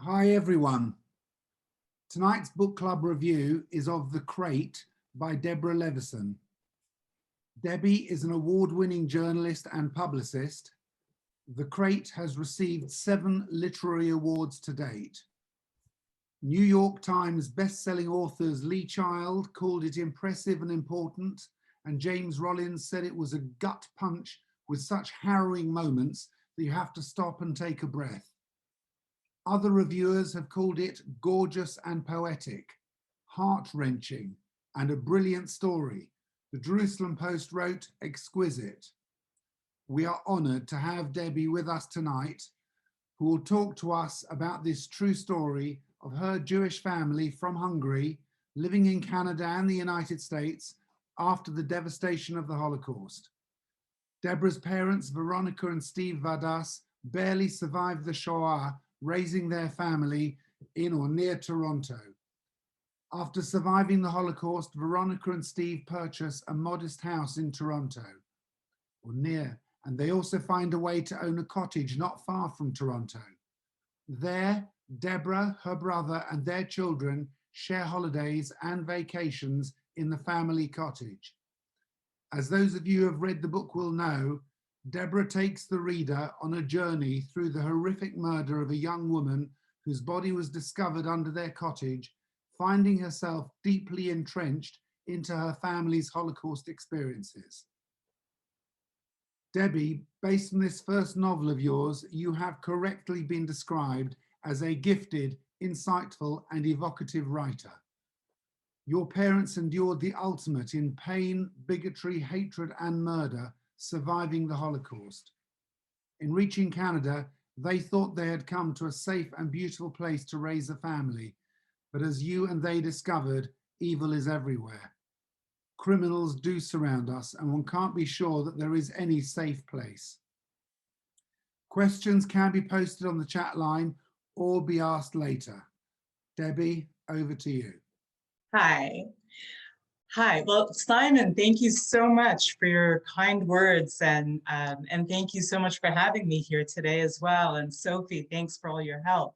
Hi everyone. Tonight's book club review is of The Crate by Deborah Levison. Debbie is an award-winning journalist and publicist. The Crate has received 7 literary awards to date. New York Times best-selling authors Lee Child called it impressive and important, and James Rollins said it was a gut punch with such harrowing moments that you have to stop and take a breath. Other reviewers have called it gorgeous and poetic, heart-wrenching, and a brilliant story. The Jerusalem Post wrote, exquisite. We are honoured to have Debbie with us tonight, who will talk to us about this true story of her Jewish family from Hungary, living in Canada and the United States after the devastation of the Holocaust. Deborah's parents, Veronica and Steve Vadas, barely survived the Shoah, raising their family in or near Toronto. After surviving the Holocaust, Veronica and Steve purchase a modest house in Toronto, or near, and they also find a way to own a cottage not far from Toronto. There, Deborah, her brother, and their children share holidays and vacations in the family cottage. As those of you who have read the book will know, Deborah takes the reader on a journey through the horrific murder of a young woman whose body was discovered under their cottage, finding herself deeply entrenched into her family's Holocaust experiences. Debbie, based on this first novel of yours, you have correctly been described as a gifted, insightful, and evocative writer. Your parents endured the ultimate in pain, bigotry, hatred, and murder, surviving the Holocaust. In reaching Canada, they thought they had come to a safe and beautiful place to raise a family, but as you and they discovered, evil is everywhere. Criminals do surround us, and one can't be sure that there is any safe place. Questions can be posted on the chat line or be asked later. Debbie, over to you. Hi. Well, Simon, thank you so much for your kind words, and thank you so much for having me here today as well. And Sophie, thanks for all your help.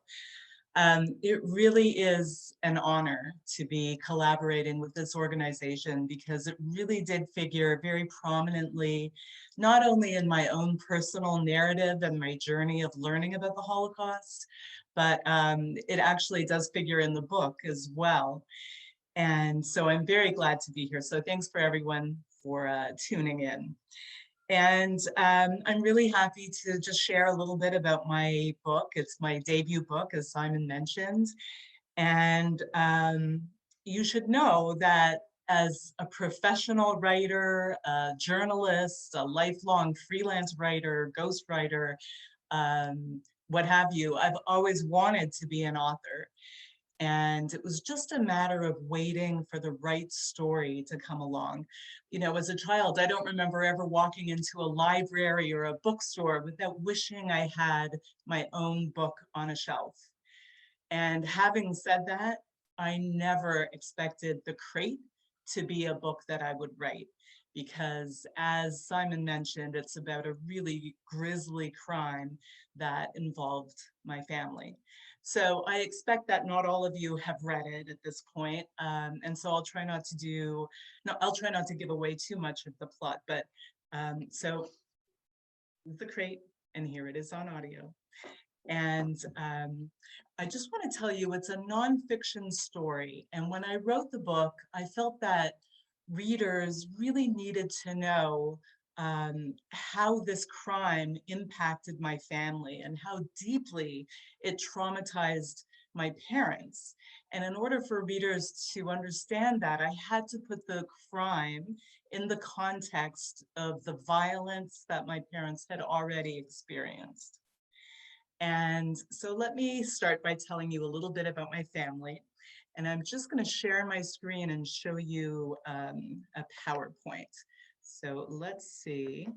It really is an honor to be collaborating with this organization, because it really did figure very prominently, not only in my own personal narrative and my journey of learning about the Holocaust, but it actually does figure in the book as well. And so I'm very glad to be here. So thanks for everyone for tuning in. And I'm really happy to just share a little bit about my book. It's my debut book, as Simon mentioned. And you should know that as a professional writer, a journalist, a lifelong freelance writer, ghostwriter, what have you, I've always wanted to be an author. And it was just a matter of waiting for the right story to come along. You know, as a child, I don't remember ever walking into a library or a bookstore without wishing I had my own book on a shelf. And having said that, I never expected The Crate to be a book that I would write, because as Simon mentioned, it's about a really grisly crime that involved my family. So I expect that not all of you have read it at this point, and so I'll try not to give away too much of the plot. But so The Crate, and here it is on audio. And I just want to tell you, it's a nonfiction story. And when I wrote the book, I felt that readers really needed to know how this crime impacted my family and how deeply it traumatized my parents. And in order for readers to understand that, I had to put the crime in the context of the violence that my parents had already experienced. And so let me start by telling you a little bit about my family. And I'm just going to share my screen and show you a PowerPoint. So let's see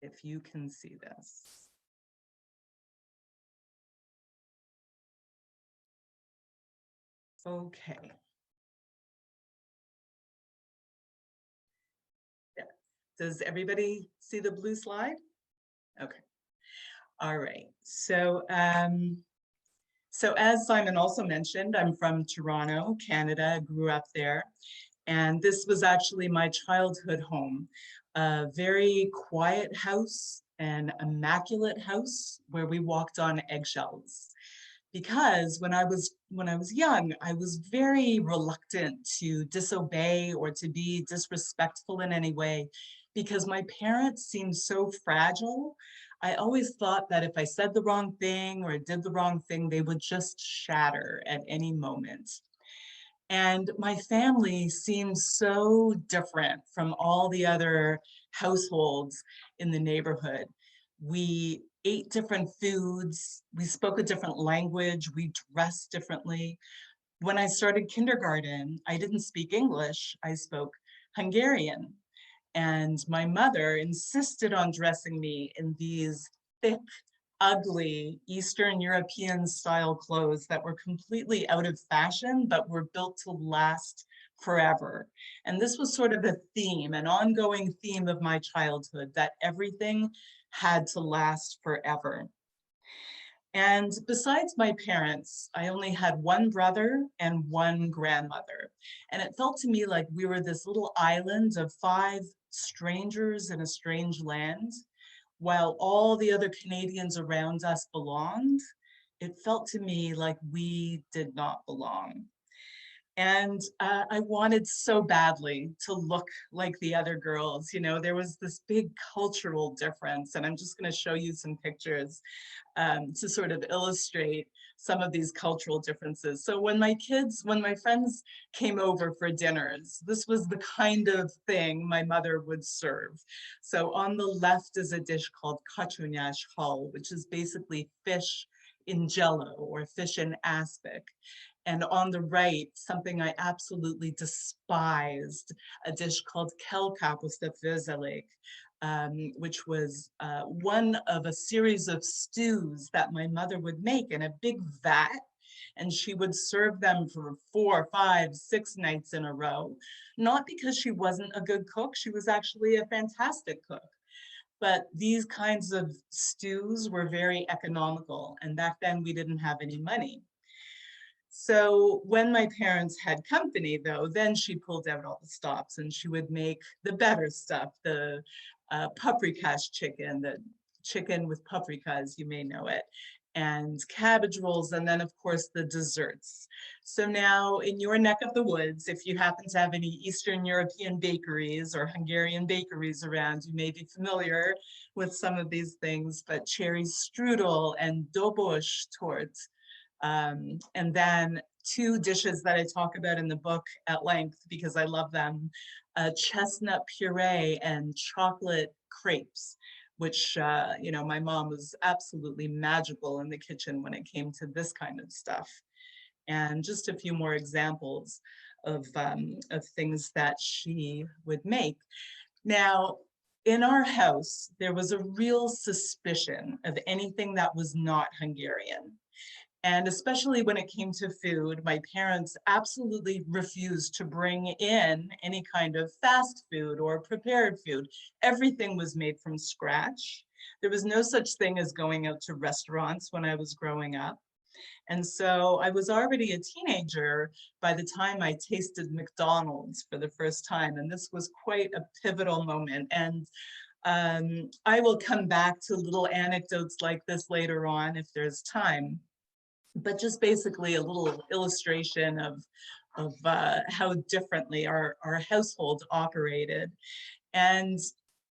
if you can see this. Okay. Yeah. Does everybody see the blue slide? Okay. All right. So So as Simon also mentioned, I'm from Toronto, Canada, grew up there. And this was actually my childhood home, a very quiet house, an immaculate house where we walked on eggshells. Because when I was young, I was very reluctant to disobey or to be disrespectful in any way, because my parents seemed so fragile. I always thought that if I said the wrong thing or did the wrong thing, they would just shatter at any moment. And my family seemed so different from all the other households in the neighborhood. We ate different foods, we spoke a different language, we dressed differently. When I started kindergarten, I didn't speak English, I spoke Hungarian. And my mother insisted on dressing me in these thick, ugly Eastern European style clothes that were completely out of fashion, but were built to last forever. And this was sort of a theme, an ongoing theme of my childhood, that everything had to last forever. And besides my parents, I only had one brother and one grandmother. And it felt to me like we were this little island of 5 strangers in a strange land. While all the other Canadians around us belonged, it felt to me like we did not belong. And I wanted so badly to look like the other girls. You know, there was this big cultural difference, and I'm just going to show you some pictures to sort of illustrate some of these cultural differences. So when my friends came over for dinners, this was the kind of thing my mother would serve. So on the left is a dish called kacsunyás hal, which is basically fish in jello or fish in aspic. And on the right, something I absolutely despised, a dish called kelkapusta főzelék, which was one of a series of stews that my mother would make in a big vat. And she would serve them for 4, 5, 6 nights in a row. Not because she wasn't a good cook, she was actually a fantastic cook. But these kinds of stews were very economical. And back then we didn't have any money. So when my parents had company, though, then she pulled out all the stops and she would make the better stuff, the paprikas chicken, the chicken with paprikas, you may know it, and cabbage rolls, and then, of course, the desserts. So now in your neck of the woods, if you happen to have any Eastern European bakeries or Hungarian bakeries around, you may be familiar with some of these things, but cherry strudel and dobos torte. And then 2 dishes that I talk about in the book at length because I love them, chestnut puree and chocolate crepes, which, you know, my mom was absolutely magical in the kitchen when it came to this kind of stuff. And just a few more examples of things that she would make. Now, in our house, there was a real suspicion of anything that was not Hungarian. And especially when it came to food, my parents absolutely refused to bring in any kind of fast food or prepared food. Everything was made from scratch. There was no such thing as going out to restaurants when I was growing up. And so I was already a teenager by the time I tasted McDonald's for the first time. And this was quite a pivotal moment. And I will come back to little anecdotes like this later on if there's time. But just basically a little illustration of how differently our household operated. And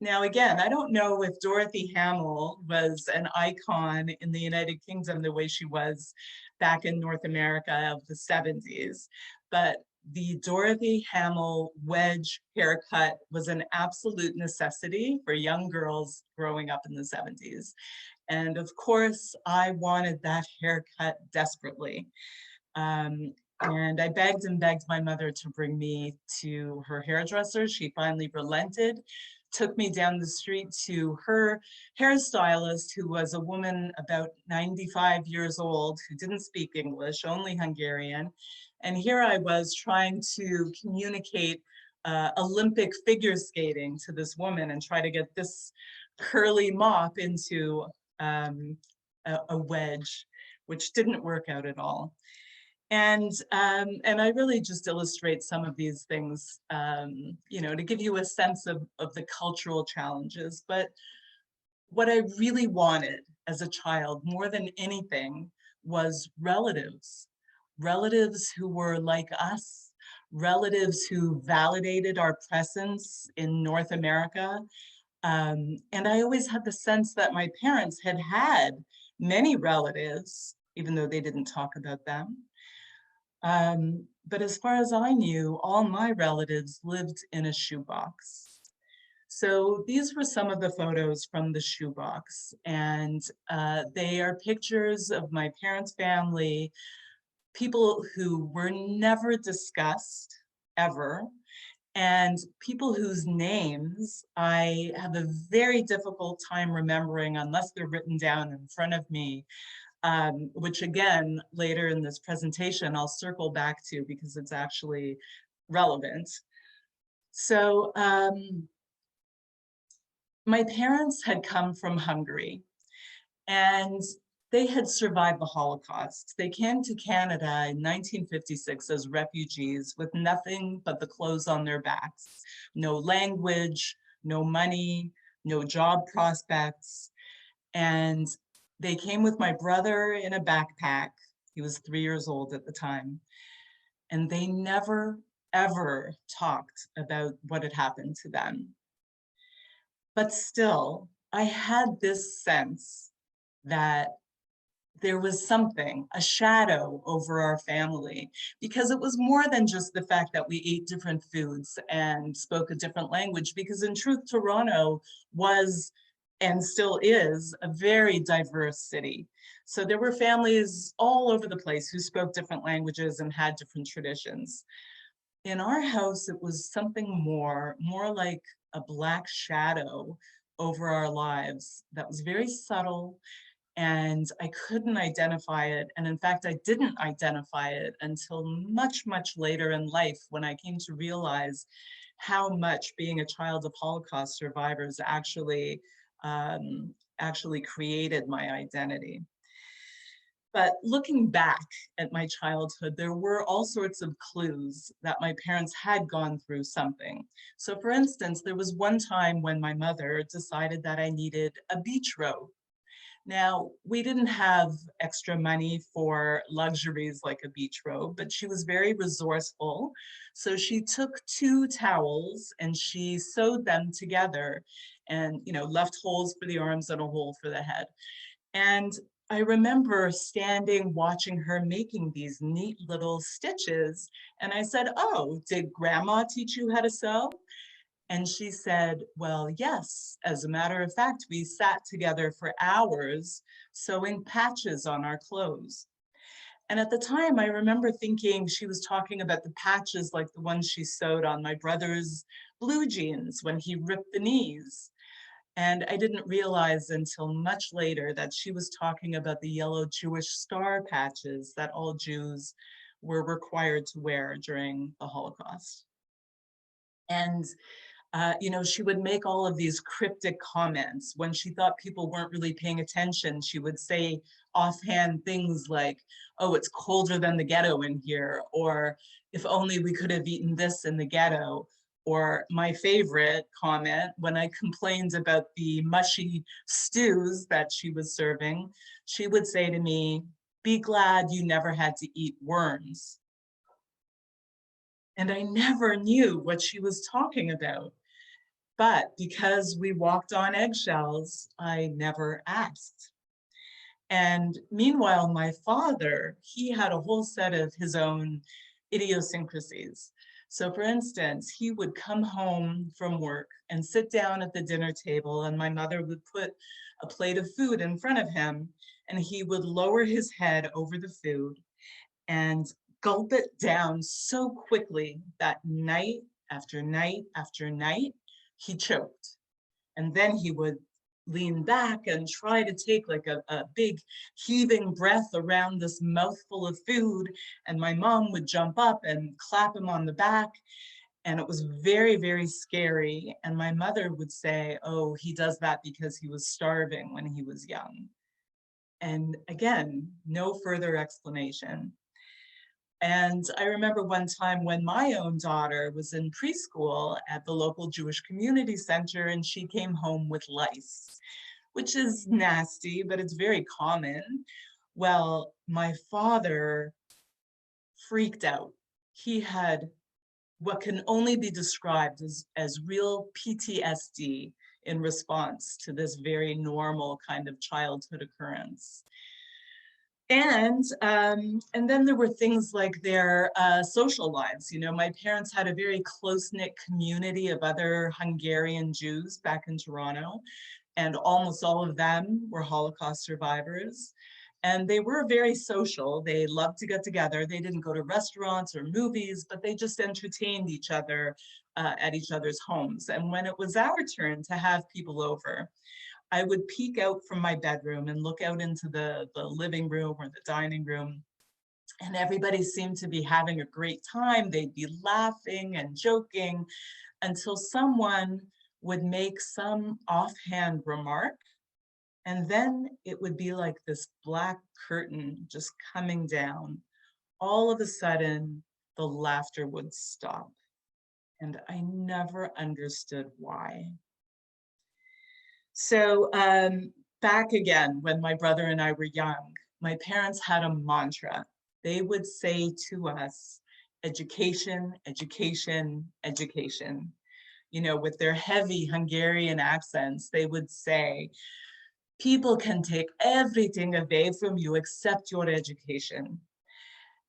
now again, I don't know if Dorothy Hamill was an icon in the United Kingdom the way she was back in North America of the 70s, but the Dorothy Hamill wedge haircut was an absolute necessity for young girls growing up in the 70s. And of course, I wanted that haircut desperately. And I begged and begged my mother to bring me to her hairdresser. She finally relented, took me down the street to her hairstylist, who was a woman about 95 years old, who didn't speak English, only Hungarian. And here I was trying to communicate Olympic figure skating to this woman and try to get this curly mop into a wedge, which didn't work out at all. And I really just illustrate some of these things, you know, to give you a sense of the cultural challenges. But what I really wanted as a child more than anything was relatives, relatives who were like us, relatives who validated our presence in North America. And I always had the sense that my parents had had many relatives, even though they didn't talk about them. But as far as I knew, all my relatives lived in a shoebox. So these were some of the photos from the shoebox, and they are pictures of my parents' family, people who were never discussed ever, and people whose names I have a very difficult time remembering unless they're written down in front of me. Which again, later in this presentation, I'll circle back to because it's actually relevant. So my parents had come from Hungary and they had survived the Holocaust. They came to Canada in 1956 as refugees with nothing but the clothes on their backs, no language, no money, no job prospects. And they came with my brother in a backpack. He was 3 years old at the time. And they never, ever talked about what had happened to them. But still, I had this sense that there was something, a shadow over our family, because it was more than just the fact that we ate different foods and spoke a different language, because in truth, Toronto was and still is a very diverse city. So there were families all over the place who spoke different languages and had different traditions. In our house, it was something more like a black shadow over our lives that was very subtle, and I couldn't identify it. And in fact, I didn't identify it until much, much later in life when I came to realize how much being a child of Holocaust survivors actually created my identity. But looking back at my childhood, there were all sorts of clues that my parents had gone through something. So for instance, there was one time when my mother decided that I needed a beach robe. Now, we didn't have extra money for luxuries like a beach robe, but she was very resourceful. So she took 2 towels and she sewed them together and, you know, left holes for the arms and a hole for the head. And I remember standing watching her making these neat little stitches. And I said, "Oh, did grandma teach you how to sew?" And she said, "Well, yes. As a matter of fact, we sat together for hours sewing patches on our clothes." And at the time, I remember thinking she was talking about the patches like the ones she sewed on my brother's blue jeans when he ripped the knees. And I didn't realize until much later that she was talking about the yellow Jewish star patches that all Jews were required to wear during the Holocaust. And you know, she would make all of these cryptic comments. When she thought people weren't really paying attention, she would say offhand things like, "Oh, it's colder than the ghetto in here," or "If only we could have eaten this in the ghetto." Or my favorite comment, when I complained about the mushy stews that she was serving, she would say to me, "Be glad you never had to eat worms." And I never knew what she was talking about. But because we walked on eggshells, I never asked. And meanwhile, my father, he had a whole set of his own idiosyncrasies. So for instance, he would come home from work and sit down at the dinner table, and my mother would put a plate of food in front of him, and he would lower his head over the food and gulp it down so quickly that night after night after night, he choked. And then he would lean back and try to take like a big heaving breath around this mouthful of food. And my mom would jump up and clap him on the back. And it was very, very scary. And my mother would say, "Oh, he does that because he was starving when he was young." And again, no further explanation. And I remember one time when my own daughter was in preschool at the local Jewish community center, and she came home with lice, which is nasty, but it's very common. Well, my father freaked out. He had what can only be described as real PTSD in response to this very normal kind of childhood occurrence. And then there were things like their social lives. You know, my parents had a very close-knit community of other Hungarian Jews back in Toronto, and almost all of them were Holocaust survivors. And they were very social. They loved to get together. They didn't go to restaurants or movies, but they just entertained each other at each other's homes. And when it was our turn to have people over, I would peek out from my bedroom and look out into the living room or the dining room, and everybody seemed to be having a great time. They'd be laughing and joking until someone would make some offhand remark, and then it would be like this black curtain just coming down. All of a sudden, the laughter would stop, and I never understood why. So back again, when my brother and I were young, my parents had a mantra. They would say to us, education, education, education. You know, with their heavy Hungarian accents, they would say, people can take everything away from you except your education.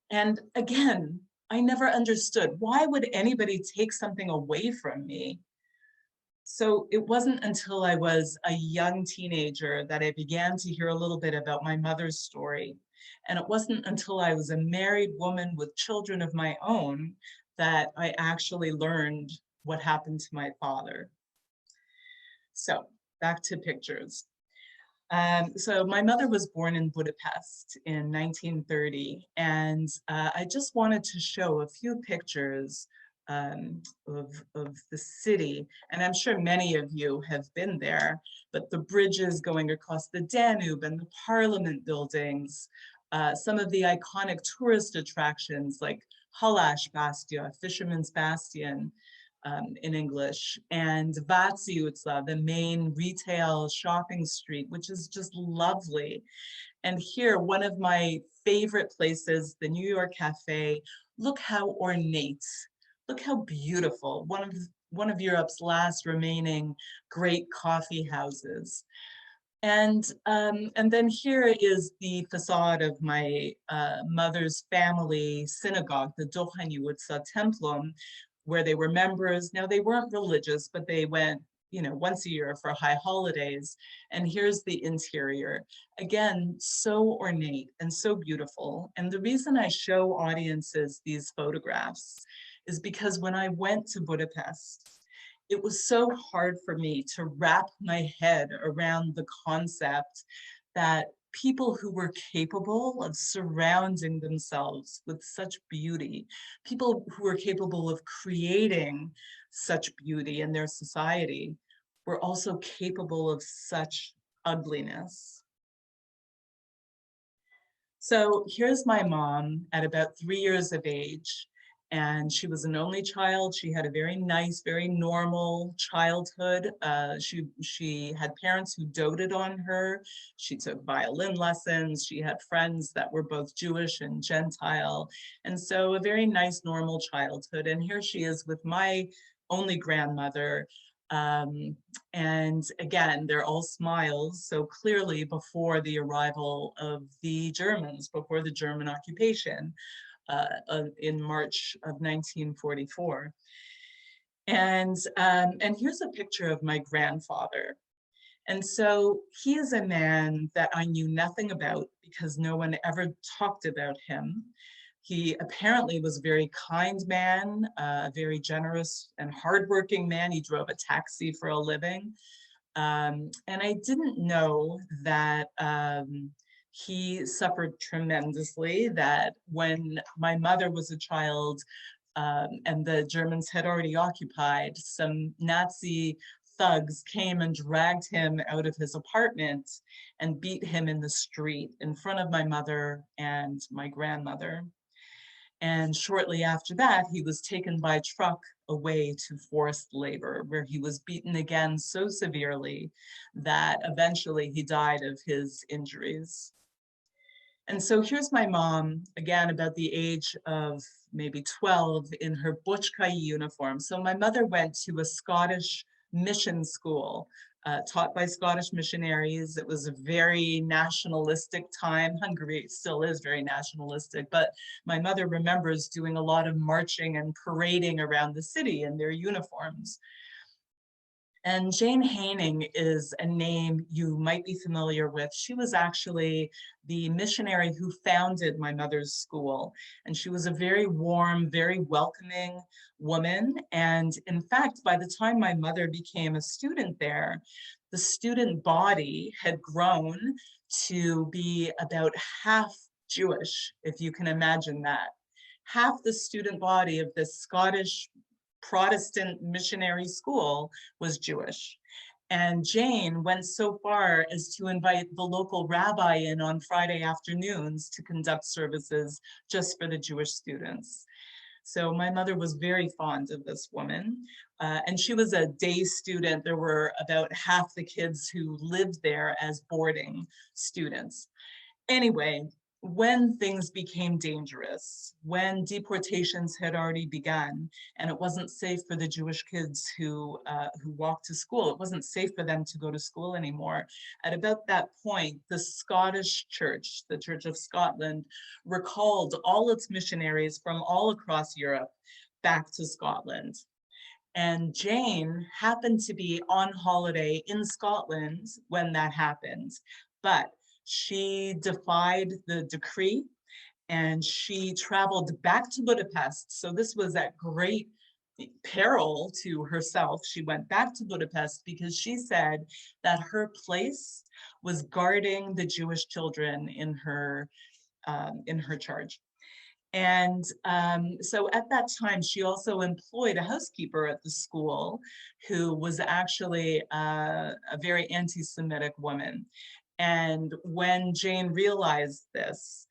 And again, I never understood, why would anybody take something away from me? So it wasn't until I was a young teenager that I began to hear a little bit about my mother's story. And it wasn't until I was a married woman with children of my own that I actually learned what happened to my father. So back to pictures. So my mother was born in Budapest in 1930, and I just wanted to show a few pictures of the city, and I'm sure many of you have been there, but the bridges going across the Danube and the Parliament buildings, some of the iconic tourist attractions like Halász Bastion, Fisherman's Bastion in English, and Váci utca, the main retail shopping street, which is just lovely. And here, one of my favorite places, the New York Cafe. Look how ornate. Look how beautiful, one of Europe's last remaining great coffee houses. And then here is the facade of my mother's family synagogue, the Dohányúca Templum, where they were members. Now, they weren't religious, but they went, you know, once a year for high holidays. And here's the interior. Again, so ornate and so beautiful. And the reason I show audiences these photographs is because when I went to Budapest, it was so hard for me to wrap my head around the concept that people who were capable of surrounding themselves with such beauty, people who were capable of creating such beauty in their society, were also capable of such ugliness. So here's my mom at about 3 years of age, and she was an only child. She had a very nice, very normal childhood. She had parents who doted on her. She took violin lessons. She had friends that were both Jewish and Gentile. And so a very nice, normal childhood. And here she is with my only grandmother. And again, they're all smiles. So clearly before the arrival of the Germans, before the German occupation. In March of 1944. And here's a picture of my grandfather. And so he is a man that I knew nothing about because no one ever talked about him. He apparently was a very kind man, a very generous and hardworking man. He drove a taxi for a living. And I didn't know that he suffered tremendously, that when my mother was a child and the Germans had already occupied, some Nazi thugs came and dragged him out of his apartment and beat him in the street in front of my mother and my grandmother. And shortly after that, he was taken by truck away to forced labor, where he was beaten again so severely that eventually he died of his injuries. And so here's my mom, again, about the age of maybe 12, in her Butchkai uniform. So my mother went to a Scottish mission school taught by Scottish missionaries. It was a very nationalistic time. Hungary still is very nationalistic, but my mother remembers doing a lot of marching and parading around the city in their uniforms. And Jane Haining is a name you might be familiar with. She was actually the missionary who founded my mother's school. And she was a very warm, very welcoming woman. And in fact, by the time my mother became a student there, the student body had grown to be about half Jewish, if you can imagine that. Half the student body of this Scottish Protestant missionary school was Jewish. And Jane went so far as to invite the local rabbi in on Friday afternoons to conduct services just for the Jewish students. So my mother was very fond of this woman, and she was a day student. There were about half the kids who lived there as boarding students. Anyway, when things became dangerous, when deportations had already begun, and it wasn't safe for the Jewish kids who walked to school, it wasn't safe for them to go to school anymore. At about that point, the Scottish Church, the Church of Scotland, recalled all its missionaries from all across Europe back to Scotland. And Jane happened to be on holiday in Scotland when that happened, but she defied the decree and she traveled back to Budapest. So this was at great peril to herself. She went back to Budapest because she said that her place was guarding the Jewish children in her charge. And so at that time, she also employed a housekeeper at the school who was actually a very anti-Semitic woman. And when Jane realized this,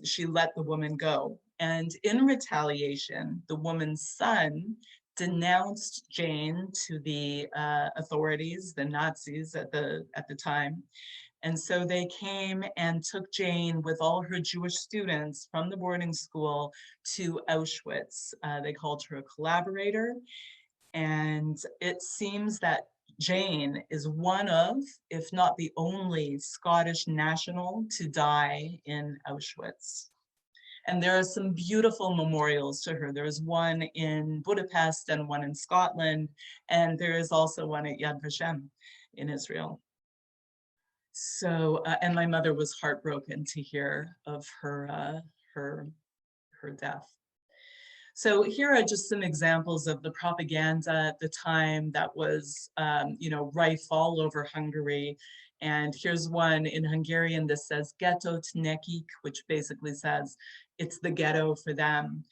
she let the woman go. And in retaliation, the woman's son denounced Jane to the authorities, the Nazis at the time. And so they came and took Jane with all her Jewish students from the boarding school to Auschwitz. They called her a collaborator. And it seems that Jane is one of, if not the only, Scottish national to die in Auschwitz. And there are some beautiful memorials to her. There is one in Budapest and one in Scotland, and there is also one at Yad Vashem in Israel. So, and my mother was heartbroken to hear of her death. So here are just some examples of the propaganda at the time that was, rife all over Hungary. And here's one in Hungarian that says "Ghetto nekik," which basically says it's the ghetto for them.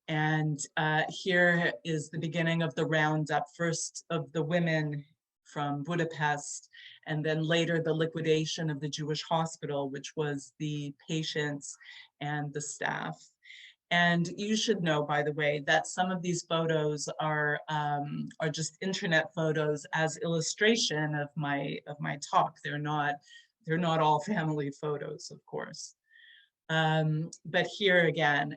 And here is the beginning of the roundup, first of the women from Budapest, and then later the liquidation of the Jewish hospital, which was the patients and the staff. And you should know, by the way, that some of these photos are just internet photos as illustration of my talk. They're not all family photos, of course. But here again,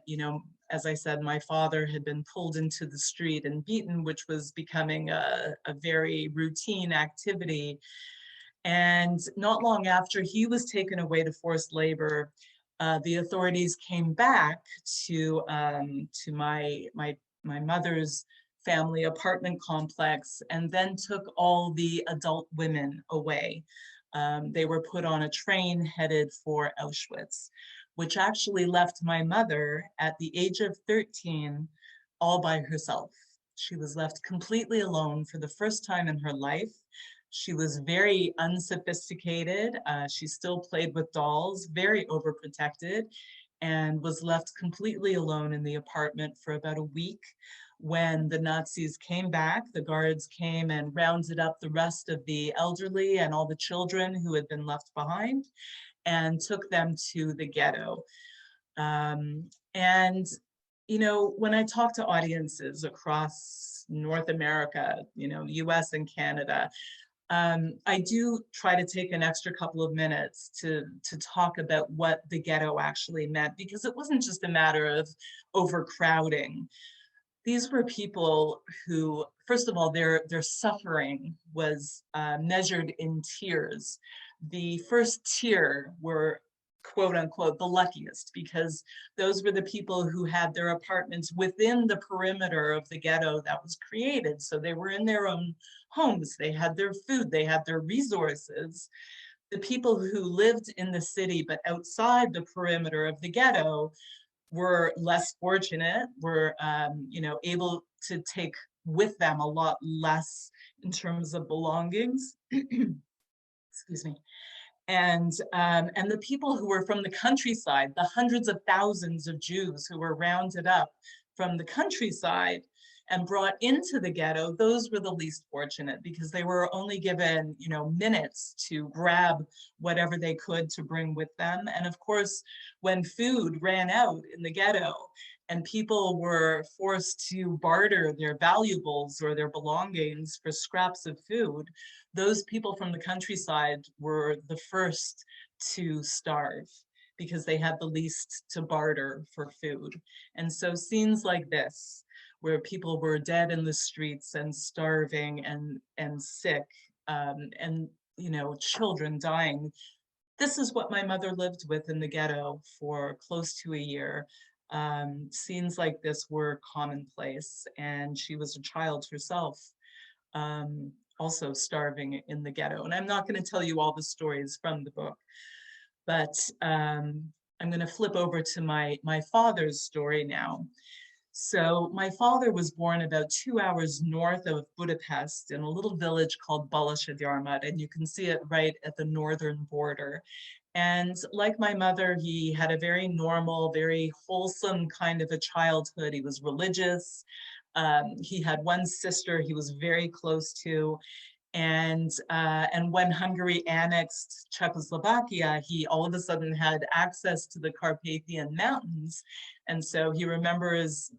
as I said, my father had been pulled into the street and beaten, which was becoming a very routine activity. And not long after he was taken away to forced labor, the authorities came back to my mother's family apartment complex and then took all the adult women away. They were put on a train headed for Auschwitz, which actually left my mother at the age of 13 all by herself. She was left completely alone for the first time in her life. She was very unsophisticated. She still played with dolls, very overprotected, and was left completely alone in the apartment for about a week When the Nazis came back, the guards came and rounded up the rest of the elderly and all the children who had been left behind and took them to the ghetto. And, you know, when I talk to audiences across North America, you know, US and Canada, I do try to take an extra couple of minutes to talk about what the ghetto actually meant, because it wasn't just a matter of overcrowding. These were people who, first of all, their suffering was measured in tiers. The first tier were, quote unquote, the luckiest, because those were the people who had their apartments within the perimeter of the ghetto that was created. So they were in their own homes, they had their food, they had their resources. The people who lived in the city but outside the perimeter of the ghetto were less fortunate, were you know, able to take with them a lot less in terms of belongings. Excuse me. And the people who were from the countryside, the hundreds of thousands of Jews who were rounded up from the countryside and brought into the ghetto, those were the least fortunate, because they were only given, you know, minutes to grab whatever they could to bring with them. And of course, when food ran out in the ghetto and people were forced to barter their valuables or their belongings for scraps of food, those people from the countryside were the first to starve, because they had the least to barter for food. And so scenes like this, where people were dead in the streets and starving and sick, and, you know, children dying. This is what my mother lived with in the ghetto for close to a year. Scenes like this were commonplace, and she was a child herself, also starving in the ghetto. And I'm not going to tell you all the stories from the book, but I'm going to flip over to my father's story now. So my father was born about 2 hours north of Budapest in a little village called Balasagyarmat, and you can see it right at the northern border. And like my mother, he had a very normal, very wholesome kind of a childhood. He was religious. He had one sister he was very close to. And when Hungary annexed Czechoslovakia, he all of a sudden had access to the Carpathian Mountains. And so he remembers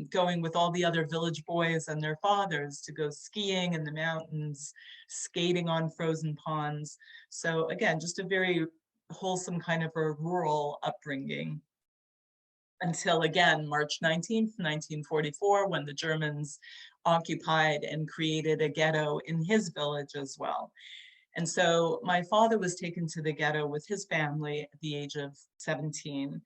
going with all the other village boys and their fathers to go skiing in the mountains, skating on frozen ponds. So again, just a very wholesome kind of a rural upbringing. Until again, March 19th, 1944, when the Germans occupied and created a ghetto in his village as well. And so my father was taken to the ghetto with his family at the age of 17.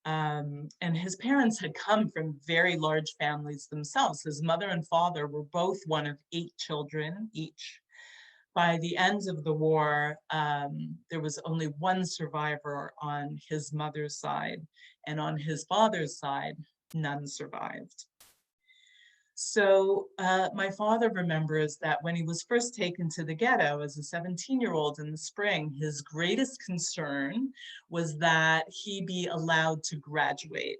And his parents had come from very large families themselves. His mother and father were both one of 8 children each. By the end of the war, there was only one survivor on his mother's side, and on his father's side, none survived. So my father remembers that when he was first taken to the ghetto as a 17-year-old in the spring, his greatest concern was that he be allowed to graduate,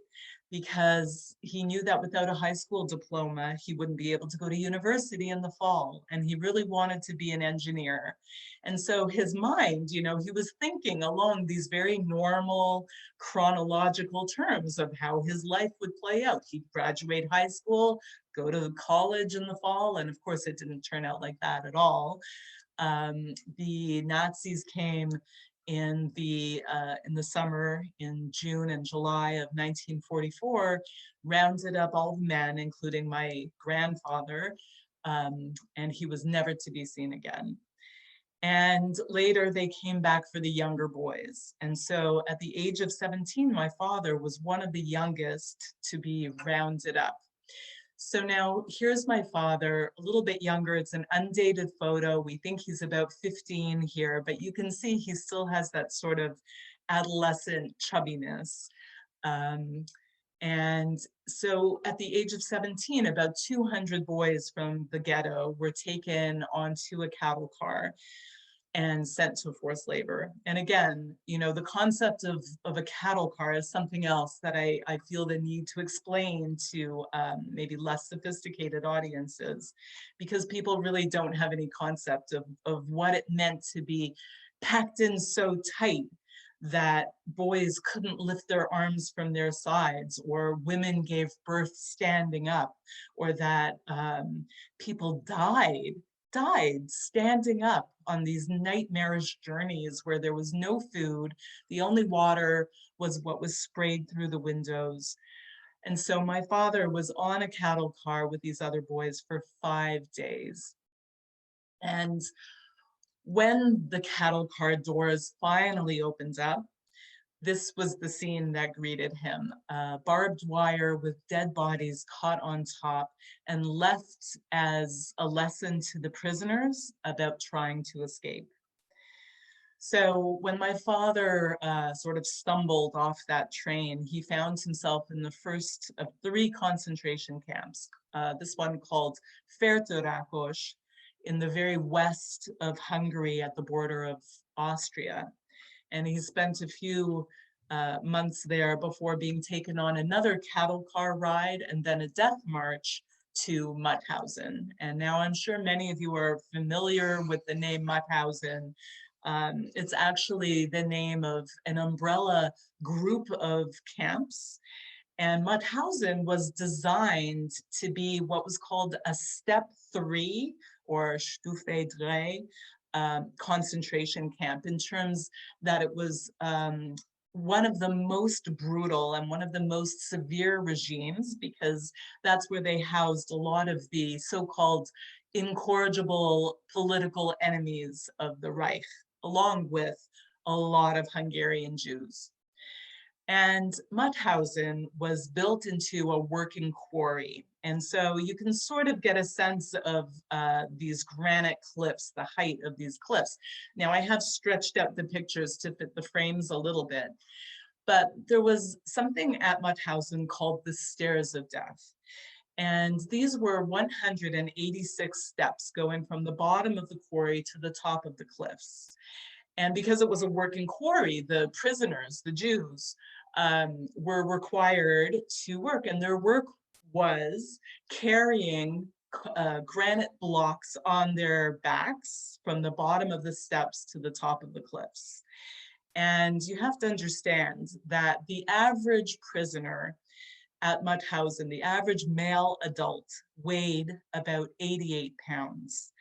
because he knew that without a high school diploma, he wouldn't be able to go to university in the fall, and he really wanted to be an engineer. And so his mind, you know, he was thinking along these very normal chronological terms of how his life would play out. He'd graduate high school, go to college in the fall, and of course it didn't turn out like that at all. The Nazis came in the summer, in June and July of 1944, rounded up all the men, including my grandfather, and he was never to be seen again. And later they came back for the younger boys. And so at the age of 17, my father was one of the youngest to be rounded up. So now here's my father, a little bit younger. It's an undated photo. We think he's about 15 here, but you can see he still has that sort of adolescent chubbiness. And so at the age of 17, about 200 boys from the ghetto were taken onto a cattle car. and sent to forced labor. And again, the concept of a cattle car is something else that I feel the need to explain to maybe less sophisticated audiences, because people really don't have any concept of what it meant to be packed in so tight that boys couldn't lift their arms from their sides, or women gave birth standing up, or that people died standing up on these nightmarish journeys where there was no food. The only water was what was sprayed through the windows. And so my father was on a cattle car with these other boys for 5 days. And when the cattle car doors finally opened up, this was the scene that greeted him. Barbed wire with dead bodies caught on top and left as a lesson to the prisoners about trying to escape. So when my father sort of stumbled off that train, he found himself in the first of 3 concentration camps. This one called Fertőrakos in the very west of Hungary at the border of Austria. And he spent a few months there before being taken on another cattle car ride and then a death march to Mauthausen. And now I'm sure many of you are familiar with the name Mauthausen. It's actually the name of an umbrella group of camps. And Mauthausen was designed to be what was called a step 3 or Stufe 3 concentration camp, in terms that it was one of the most brutal and one of the most severe regimes, because that's where they housed a lot of the so-called incorrigible political enemies of the Reich, along with a lot of Hungarian Jews. And Mauthausen was built into a working quarry. And so you can sort of get a sense of these granite cliffs, the height of these cliffs. Now I have stretched out the pictures to fit the frames a little bit, but there was something at Mauthausen called the Stairs of Death. And these were 186 steps going from the bottom of the quarry to the top of the cliffs. And because it was a working quarry, the prisoners, the Jews, were required to work, and their work was carrying granite blocks on their backs from the bottom of the steps to the top of the cliffs. And you have to understand that the average prisoner at Mauthausen, the average male adult, weighed about 88 pounds.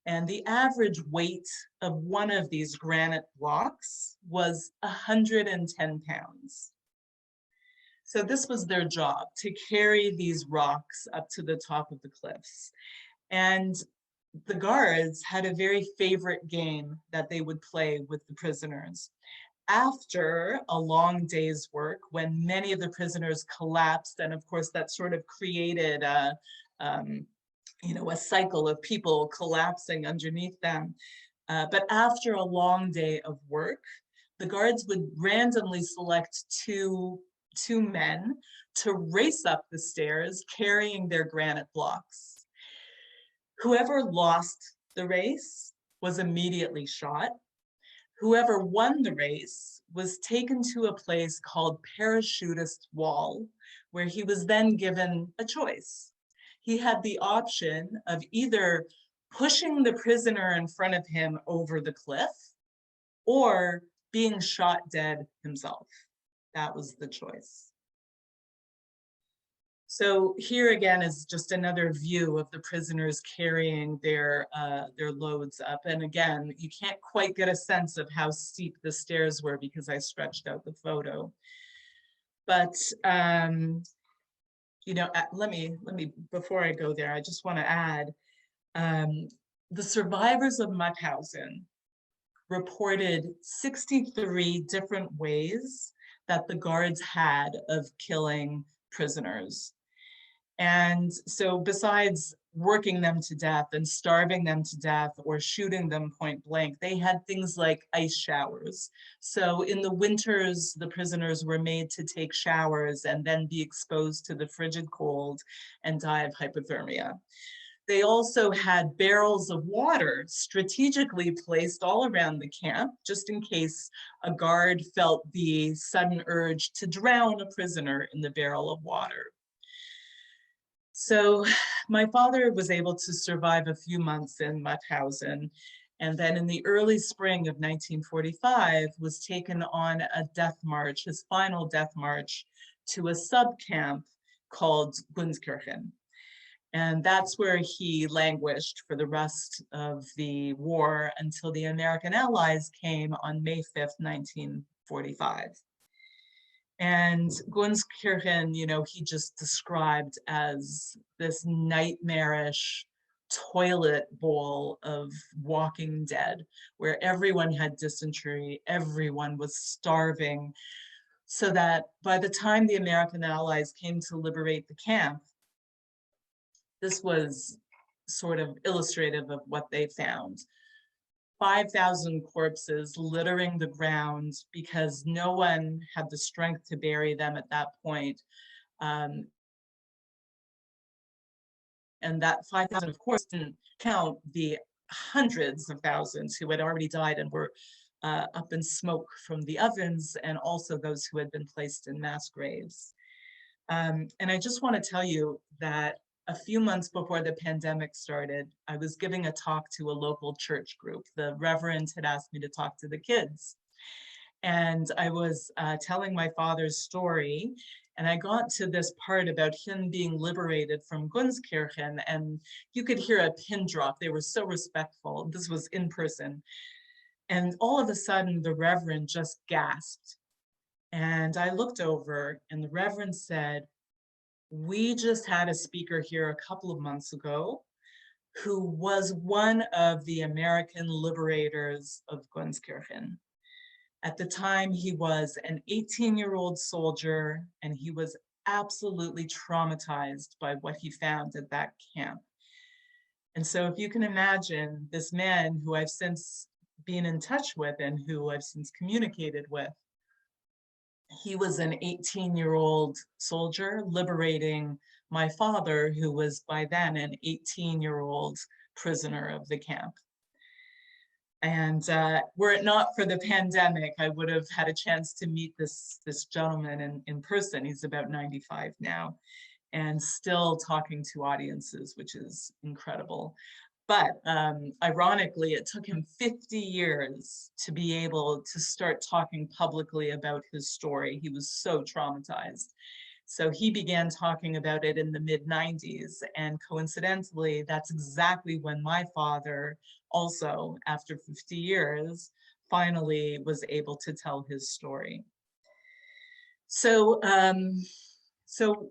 And the average weight of one of these granite blocks was 110 pounds. So this was their job, to carry these rocks up to the top of the cliffs. And the guards had a very favorite game that they would play with the prisoners. After a long day's work, when many of the prisoners collapsed, and of course that sort of created a cycle of people collapsing underneath them. But after a long day of work, the guards would randomly select two men to race up the stairs carrying their granite blocks. Whoever lost the race was immediately shot. Whoever won the race was taken to a place called Parachutist Wall, where he was then given a choice. He had the option of either pushing the prisoner in front of him over the cliff or being shot dead himself. That was the choice. So here again is just another view of the prisoners carrying their loads up. And again, you can't quite get a sense of how steep the stairs were because I stretched out the photo. But let me before I go there, I just want to add, the survivors of Mauthausen reported 63 different ways that the guards had of killing prisoners. And so besides working them to death and starving them to death or shooting them point blank, they had things like ice showers. So in the winters, the prisoners were made to take showers and then be exposed to the frigid cold and die of hypothermia. They also had barrels of water strategically placed all around the camp, just in case a guard felt the sudden urge to drown a prisoner in the barrel of water. So my father was able to survive a few months in Mauthausen, and then in the early spring of 1945 was taken on a death march, his final death march, to a sub-camp called Gunskirchen. And that's where he languished for the rest of the war until the American Allies came on May 5th, 1945. And Gunskirchen, you know, he just described as this nightmarish toilet bowl of walking dead, where everyone had dysentery, everyone was starving, so that by the time the American Allies came to liberate the camp, this was sort of illustrative of what they found. 5,000 corpses littering the ground because no one had the strength to bury them at that point. And that 5,000, of course, didn't count the hundreds of thousands who had already died and were up in smoke from the ovens, and also those who had been placed in mass graves. And I just want to tell you that a few months before the pandemic started, I was giving a talk to a local church group. The reverend had asked me to talk to the kids. And I was telling my father's story, and I got to this part about him being liberated from Gunskirchen, and you could hear a pin drop. They were so respectful. This was in person. And all of a sudden, the reverend just gasped. And I looked over, and the reverend said, "We just had a speaker here a couple of months ago who was one of the American liberators of Gunskirchen. At the time, he was an 18-year-old soldier, and he was absolutely traumatized by what he found at that camp." And so if you can imagine this man who I've since been in touch with and who I've since communicated with, he was an 18-year-old soldier liberating my father, who was by then an 18-year-old prisoner of the camp. And were it not for the pandemic, I would have had a chance to meet this gentleman in person. He's about 95 now and still talking to audiences, which is incredible. But ironically, it took him 50 years to be able to start talking publicly about his story. He was so traumatized. So he began talking about it in the mid-90s. And coincidentally, that's exactly when my father also, after 50 years, finally was able to tell his story. So, so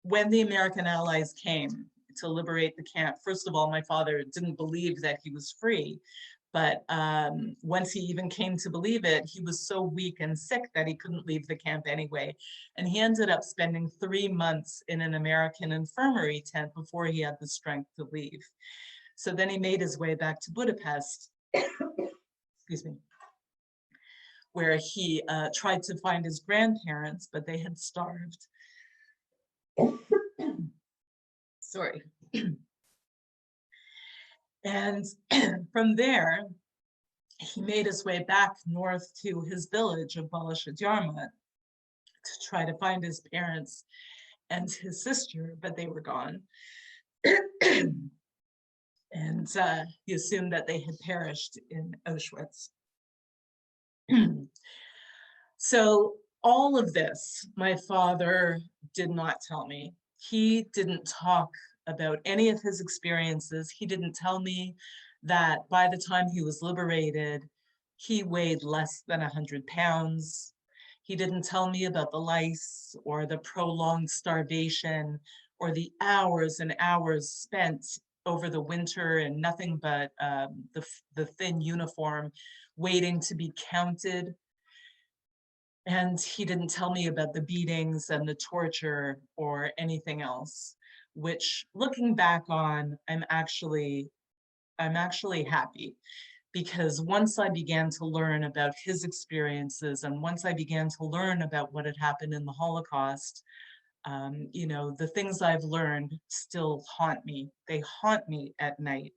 when the American Allies came to liberate the camp, first of all, my father didn't believe that he was free. But once he even came to believe it, he was so weak and sick that he couldn't leave the camp anyway. And he ended up spending 3 months in an American infirmary tent before he had the strength to leave. So then he made his way back to Budapest, excuse me, where he tried to find his grandparents, but they had starved. Sorry. And from there, he made his way back north to his village of Balassagyarmat to try to find his parents and his sister, but they were gone. And he assumed that they had perished in Auschwitz. So all of this, my father did not tell me. He didn't talk about any of his experiences. He didn't tell me that by the time he was liberated, he weighed less than 100 pounds. He didn't tell me about the lice or the prolonged starvation or the hours and hours spent over the winter in nothing but the thin uniform, waiting to be counted. And he didn't tell me about the beatings and the torture or anything else, which, looking back on, I'm actually happy, because once I began to learn about his experiences and once I began to learn about what had happened in the Holocaust, You know, the things I've learned still haunt me. They haunt me at night.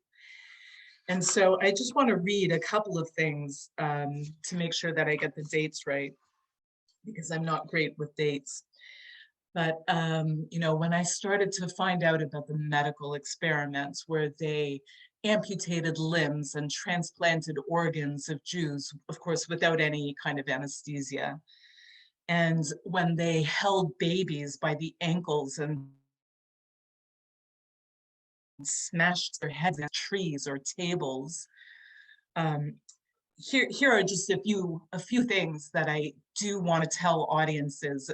And so I just want to read a couple of things to make sure that I get the dates right, because I'm not great with dates. But, you know, when I started to find out about the medical experiments where they amputated limbs and transplanted organs of Jews, of course, without any kind of anesthesia, and when they held babies by the ankles and smashed their heads at trees or tables, um, here are just a few things that I do want to tell audiences,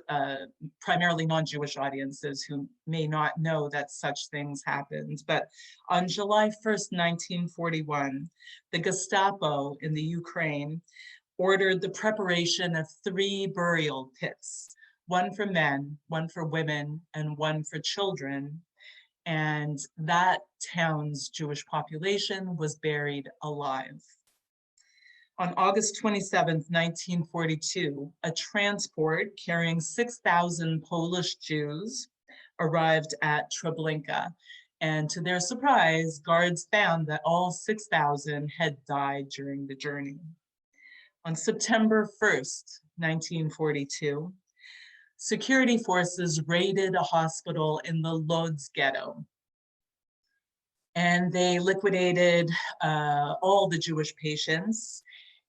primarily non-Jewish audiences who may not know that such things happened. But on July 1st, 1941, the Gestapo in the Ukraine ordered the preparation of 3 burial pits, one for men, one for women, and one for children. And that town's Jewish population was buried alive. On August 27th, 1942, a transport carrying 6,000 Polish Jews arrived at Treblinka. And to their surprise, guards found that all 6,000 had died during the journey. On September 1st, 1942, security forces raided a hospital in the Lodz ghetto. And they liquidated all the Jewish patients,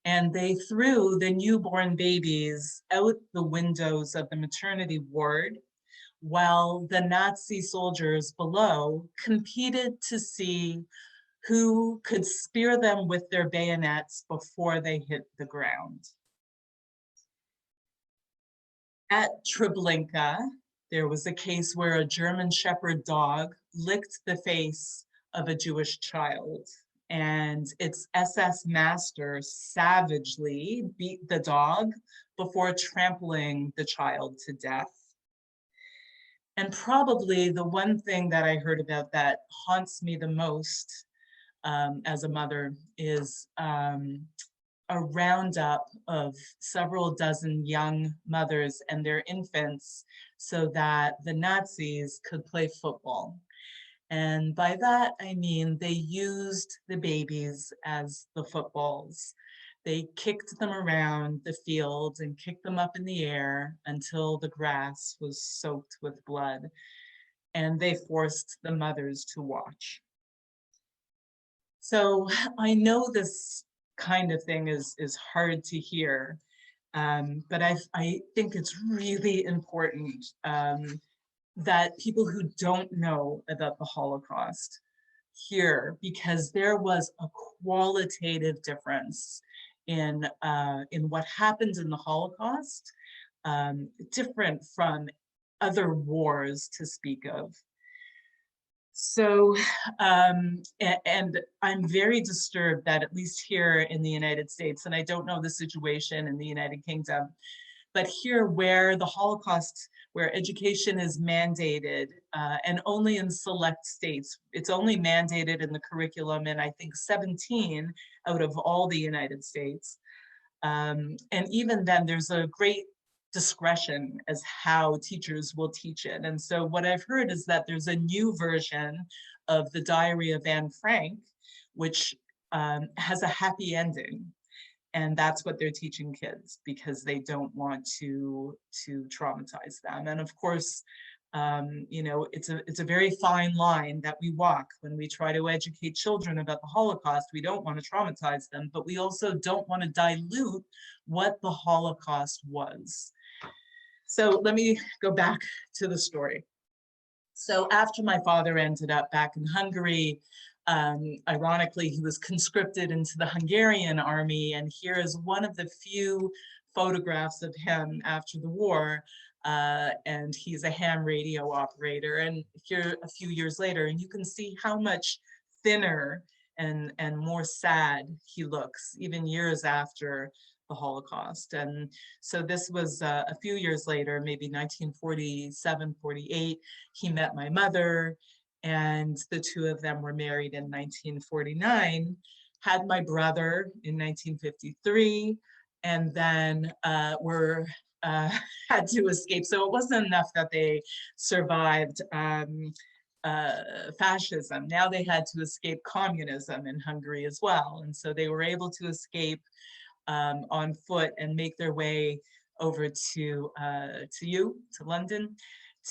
and they threw the newborn babies out the windows of the maternity ward, while the Nazi soldiers below competed to see who could spear them with their bayonets before they hit the ground. At Treblinka, there was a case where a German Shepherd dog licked the face of a Jewish child, and its SS master savagely beat the dog before trampling the child to death. And probably the one thing that I heard about that haunts me the most as a mother is a roundup of several dozen young mothers and their infants so that the Nazis could play football. And by that, I mean they used the babies as the footballs. They kicked them around the field and kicked them up in the air until the grass was soaked with blood. And they forced the mothers to watch. So I know this kind of thing is hard to hear, but I think it's really important that people who don't know about the Holocaust hear, because there was a qualitative difference in what happened in the Holocaust, different from other wars to speak of. So, and I'm very disturbed that at least here in the United States, and I don't know the situation in the United Kingdom, but here where the Holocaust, where education is mandated, and only in select states, it's only mandated in the curriculum in I think 17 out of all the United States. And even then there's a great discretion as how teachers will teach it. And so what I've heard is that there's a new version of the Diary of Anne Frank, which has a happy ending. And that's what they're teaching kids because they don't want to traumatize them. And of course, you know, it's a very fine line that we walk when we try to educate children about the Holocaust. We don't want to traumatize them, but we also don't want to dilute what the Holocaust was. So let me go back to the story. So after my father ended up back in Hungary, ironically, he was conscripted into the Hungarian army, and here is one of the few photographs of him after the war, and he's a ham radio operator, and here a few years later, and you can see how much thinner and more sad he looks, even years after the Holocaust. And so this was a few years later, maybe 1947, 48, he met my mother, and the two of them were married in 1949, had my brother in 1953, and then were had to escape. So it wasn't enough that they survived fascism. Now they had to escape communism in Hungary as well. And so they were able to escape on foot and make their way over to London,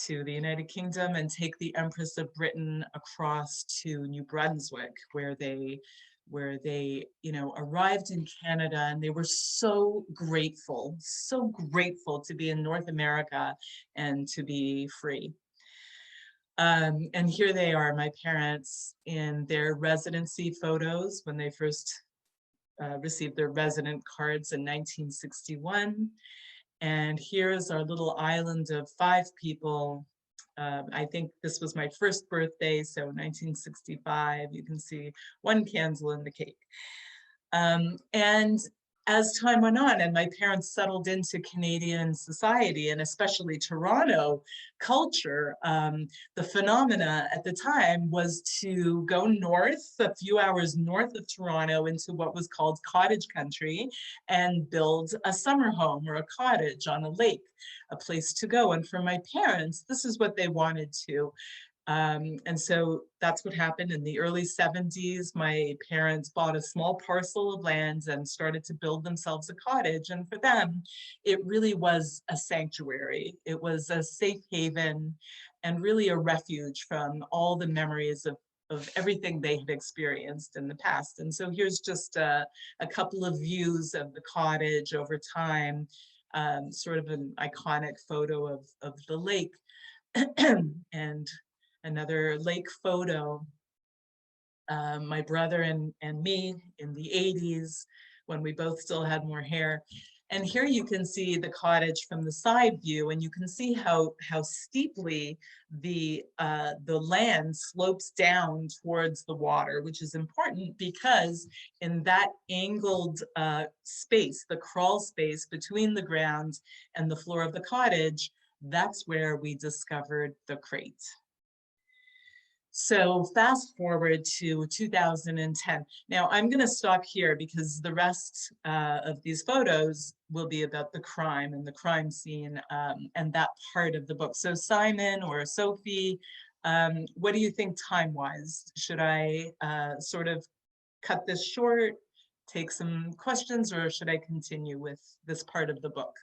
to the United Kingdom, and take the Empress of Britain across to New Brunswick, where they arrived in Canada, and they were so grateful to be in North America and to be free. And here they are, my parents, in their residency photos when they first received their resident cards in 1961. And here's our little island of 5 people. I think this was my first birthday, so 1965. You can see 1 candle in the cake. And as time went on and my parents settled into Canadian society, and especially Toronto culture, the phenomena at the time was to go north, a few hours north of Toronto, into what was called cottage country, and build a summer home or a cottage on a lake, a place to go. And for my parents, this is what they wanted to. And so that's what happened in the early 70s. My parents bought a small parcel of land and started to build themselves a cottage. And for them, it really was a sanctuary. It was a safe haven and really a refuge from all the memories of everything they had experienced in the past. And so here's just a couple of views of the cottage over time, sort of an iconic photo of the lake. And another lake photo, my brother and me in the 80s, when we both still had more hair. And here you can see the cottage from the side view, and you can see how steeply the land slopes down towards the water, which is important because in that angled space, the crawl space between the ground and the floor of the cottage, that's where we discovered the crate. So fast forward to 2010. Now I'm going to stop here because the rest of these photos will be about the crime and the crime scene and that part of the book. So Simon or Sophie, what do you think time-wise? Should I sort of cut this short, take some questions, or should I continue with this part of the book?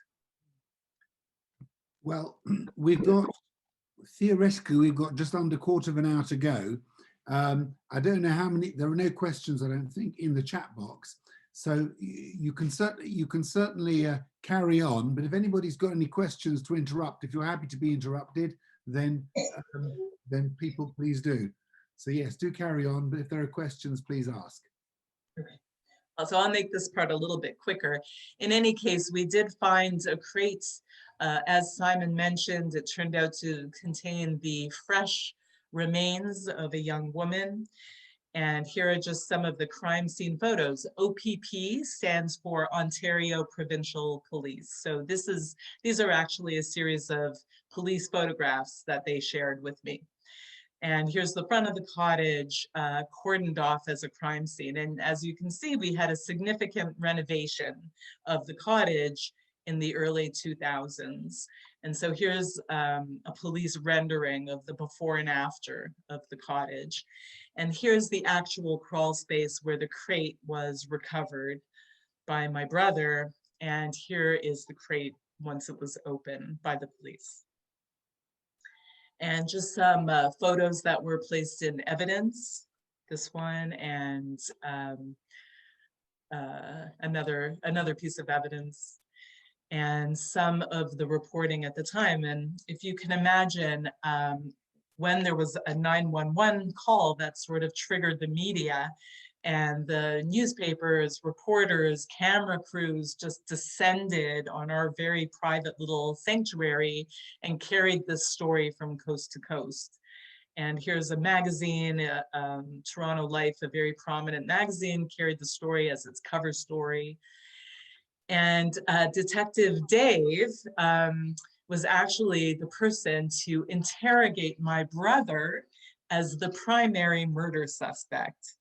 Well, theoretically, we've got just under a quarter of an hour to go. I don't know how many, there are no questions, I don't think, in the chat box. So you can certainly carry on, but if anybody's got any questions to interrupt, if you're happy to be interrupted, then people please do. So yes, do carry on, but if there are questions, please ask. Okay. So I'll make this part a little bit quicker. In any case, we did find a crate. As Simon mentioned, it turned out to contain the fresh remains of a young woman. And here are just some of the crime scene photos. OPP stands for Ontario Provincial Police. So these are actually a series of police photographs that they shared with me. And here's the front of the cottage, cordoned off as a crime scene. And as you can see, we had a significant renovation of the cottage in the early 2000s. And so here's a police rendering of the before and after of the cottage. And here's the actual crawl space where the crate was recovered by my brother. And here is the crate once it was opened by the police. And just some photos that were placed in evidence, this one, and another piece of evidence, and some of the reporting at the time. And if you can imagine, when there was a 911 call that sort of triggered the media, and the newspapers, reporters, camera crews just descended on our very private little sanctuary and carried this story from coast to coast. And here's a magazine, Toronto Life, a very prominent magazine, carried the story as its cover story. And Detective Dave was actually the person to interrogate my brother as the primary murder suspect.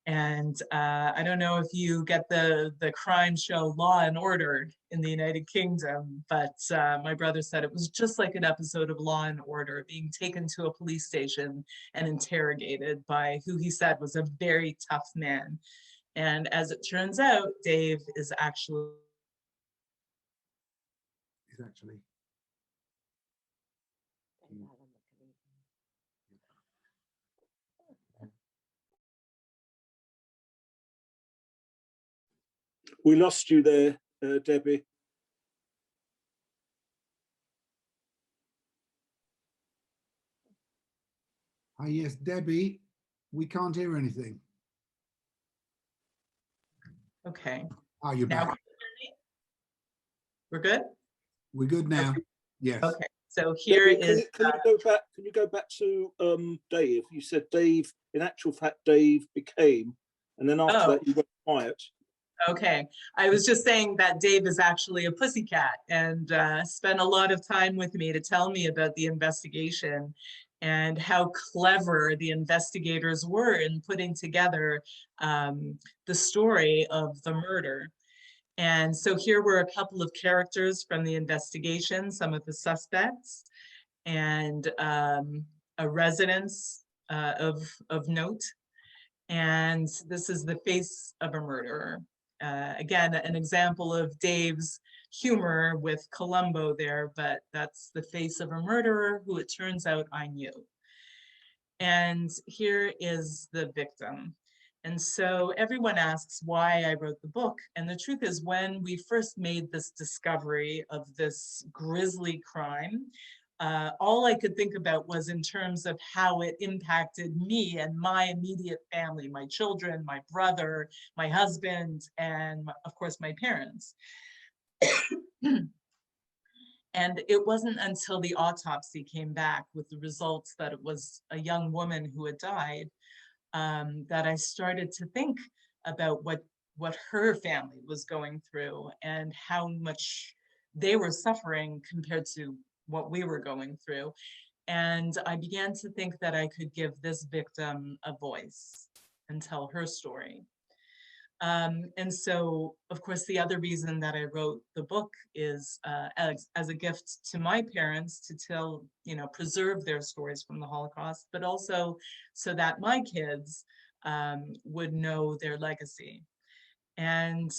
And I don't know if you get the crime show Law and Order in the United Kingdom, but my brother said it was just like an episode of Law and Order, being taken to a police station and interrogated by who he said was a very tough man. And as it turns out, Dave is actually We lost you there, Debbie. Yes, Debbie, we can't hear anything. okay. Oh, you're Now, back. we're good? We're good now. Yes. Okay, so here Debbie, is can you go back to Dave? You said Dave, in actual fact, Dave became, and then after that you went quiet. okay. I was just saying that Dave is actually a pussycat and spent a lot of time with me to tell me about the investigation and how clever the investigators were in putting together the story of the murder. And so here were a couple of characters from the investigation, some of the suspects, and a residence of note. And this is the face of a murderer. Again, an example of Dave's humor with Columbo there, but that's the face of a murderer who it turns out I knew. And here is the victim. And so everyone asks why I wrote the book. And the truth is, when we first made this discovery of this grisly crime, all I could think about was in terms of how it impacted me and my immediate family, my children, my brother, my husband, and of course, my parents. And it wasn't until the autopsy came back with the results that it was a young woman who had died that I started to think about what her family was going through and how much they were suffering compared to what we were going through. And I began to think that I could give this victim a voice and tell her story. And so, of course, the other reason that I wrote the book is as a gift to my parents to tell, preserve their stories from the Holocaust, but also so that my kids would know their legacy. And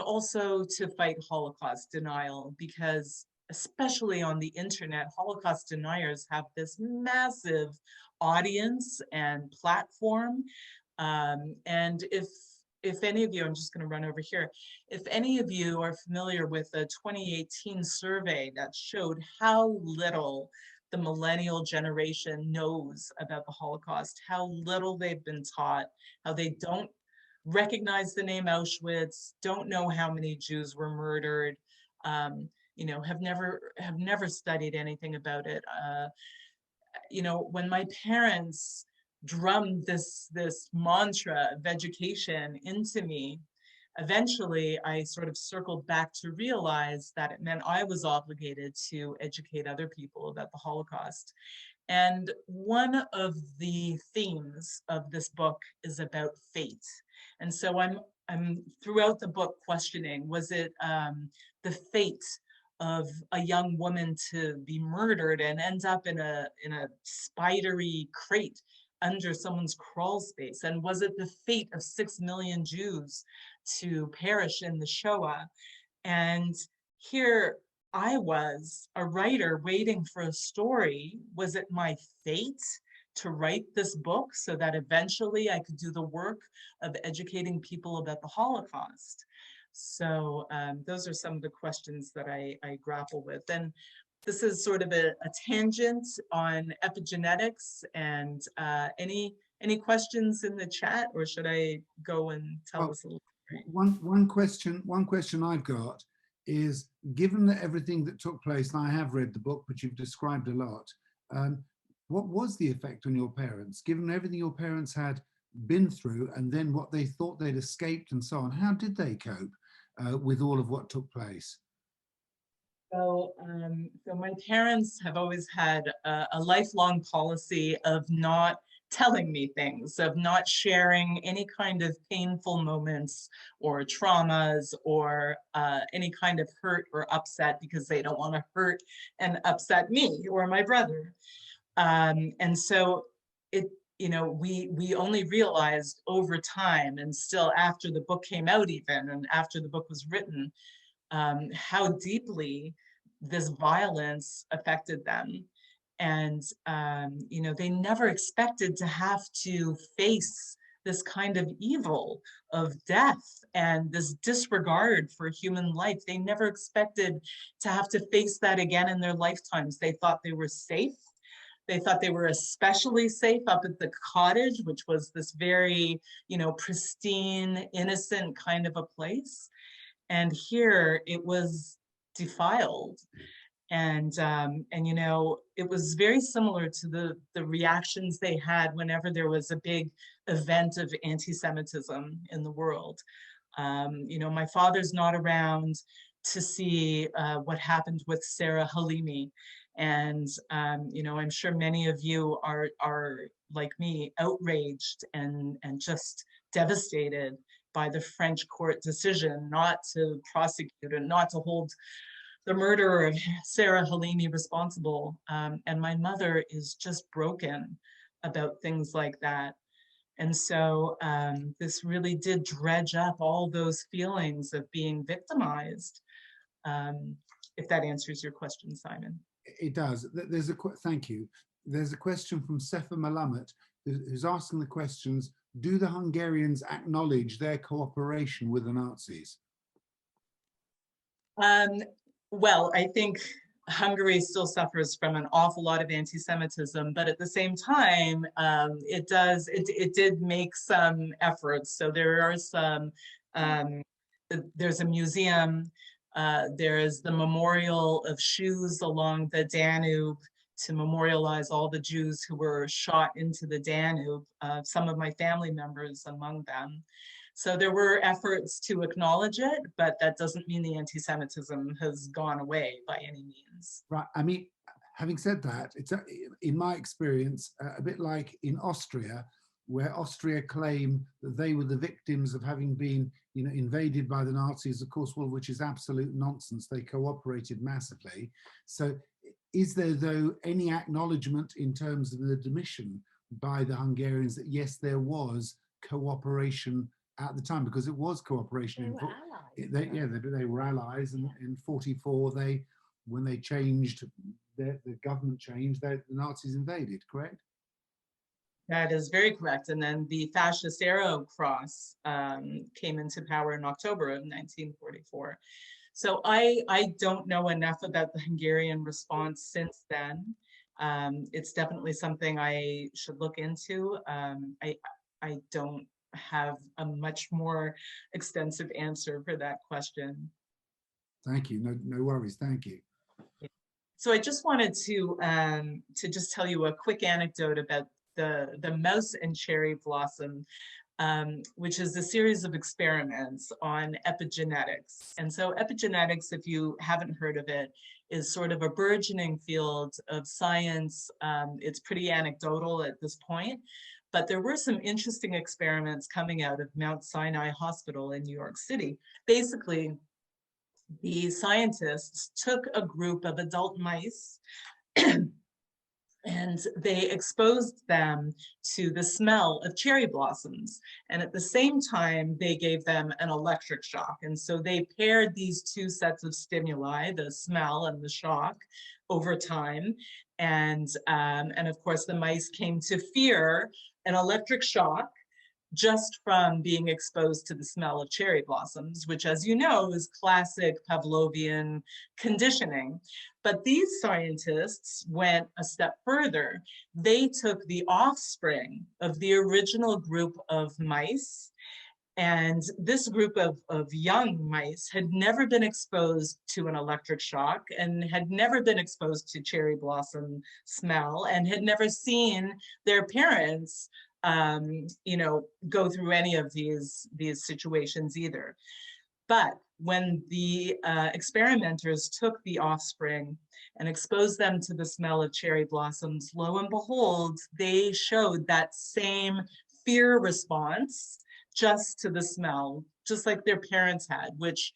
also to fight Holocaust denial, because especially on the internet, Holocaust deniers have this massive audience and platform. And if any of you, I'm just going to run over here, if any of you are familiar with a 2018 survey that showed how little the millennial generation knows about the Holocaust, how little they've been taught, how they don't recognize the name Auschwitz, don't know how many Jews were murdered, have never studied anything about it. When my parents drummed this mantra of education into me, eventually I sort of circled back to realize that it meant I was obligated to educate other people about the Holocaust. And one of the themes of this book is about fate. And so I'm throughout the book questioning, was it the fate of a young woman to be murdered and end up in a spidery crate under someone's crawl space? And was it the fate of 6 million Jews to perish in the Shoah? And here I was, a writer waiting for a story. Was it my fate to write this book so that eventually I could do the work of educating people about the Holocaust? So those are some of the questions that I grapple with. And this is sort of a tangent on epigenetics. And any questions in the chat, or should I go and tell us a little bit? One question I've got is, given that everything that took place, and I have read the book, but you've described a lot, what was the effect on your parents, given everything your parents had been through and then what they thought they'd escaped and so on? How did they cope with all of what took place? So my parents have always had a lifelong policy of not telling me things, of not sharing any kind of painful moments or traumas or any kind of hurt or upset, because they don't want to hurt and upset me or my brother. And so it, you know, we only realized over time, and still after the book came out even, and after the book was written, how deeply this violence affected them. And, you know, they never expected to have to face this kind of evil of death and this disregard for human life. They never expected to have to face that again in their lifetimes. They thought they were safe. They thought they were especially safe up at the cottage, which was this very, you know, pristine, innocent kind of a place. And here it was defiled. And you know, it was very similar to the reactions they had whenever there was a big event of anti-Semitism in the world. You know, my father's not around to see what happened with Sarah Halimi. And, you know, I'm sure many of you are like me, outraged and just devastated by the French court decision not to prosecute and not to hold the murderer of Sarah Halimi responsible. And my mother is just broken about things like that. And so this really did dredge up all those feelings of being victimized. If that answers your question, Simon. It does. There's a thank you. There's a question from Sefa Malamat, who's asking the questions: do the Hungarians acknowledge their cooperation with the Nazis? Well, I think Hungary still suffers from an awful lot of anti-Semitism, but at the same time, it did make some efforts. So there are some, there's a museum, there is the memorial of shoes along the Danube to memorialize all the Jews who were shot into the Danube, some of my family members among them. So there were efforts to acknowledge it, but that doesn't mean the anti-Semitism has gone away by any means. Right. I mean, having said that, it's in my experience a bit like in Austria, where Austria claim that they were the victims of having been, you know, invaded by the Nazis, of course, well, which is absolute nonsense. They cooperated massively. So is there, though, any acknowledgement in terms of the admission by the Hungarians that yes, there was cooperation at the time, because it was cooperation. They were allies, and in 44, when they changed, the government changed, the Nazis invaded, correct? That is very correct. And then the fascist Arrow Cross came into power in October of 1944. So I don't know enough about the Hungarian response since then. It's definitely something I should look into. I don't have a much more extensive answer for that question. Thank you. No worries. Thank you. So I just wanted to just tell you a quick anecdote about the mouse and cherry blossom, which is a series of experiments on epigenetics. And so epigenetics, if you haven't heard of it, is sort of a burgeoning field of science. It's pretty anecdotal at this point, but there were some interesting experiments coming out of Mount Sinai Hospital in New York City. Basically, the scientists took a group of adult mice and they exposed them to the smell of cherry blossoms. And at the same time, they gave them an electric shock. And so they paired these two sets of stimuli, the smell and the shock, over time. And of course, the mice came to fear an electric shock just from being exposed to the smell of cherry blossoms, which, as you know, is classic Pavlovian conditioning. But these scientists went a step further. They took the offspring of the original group of mice, and this group of young mice had never been exposed to an electric shock and had never been exposed to cherry blossom smell and had never seen their parents you know, go through any of these situations either. But when the experimenters took the offspring and exposed them to the smell of cherry blossoms, lo and behold, they showed that same fear response just to the smell, just like their parents had, which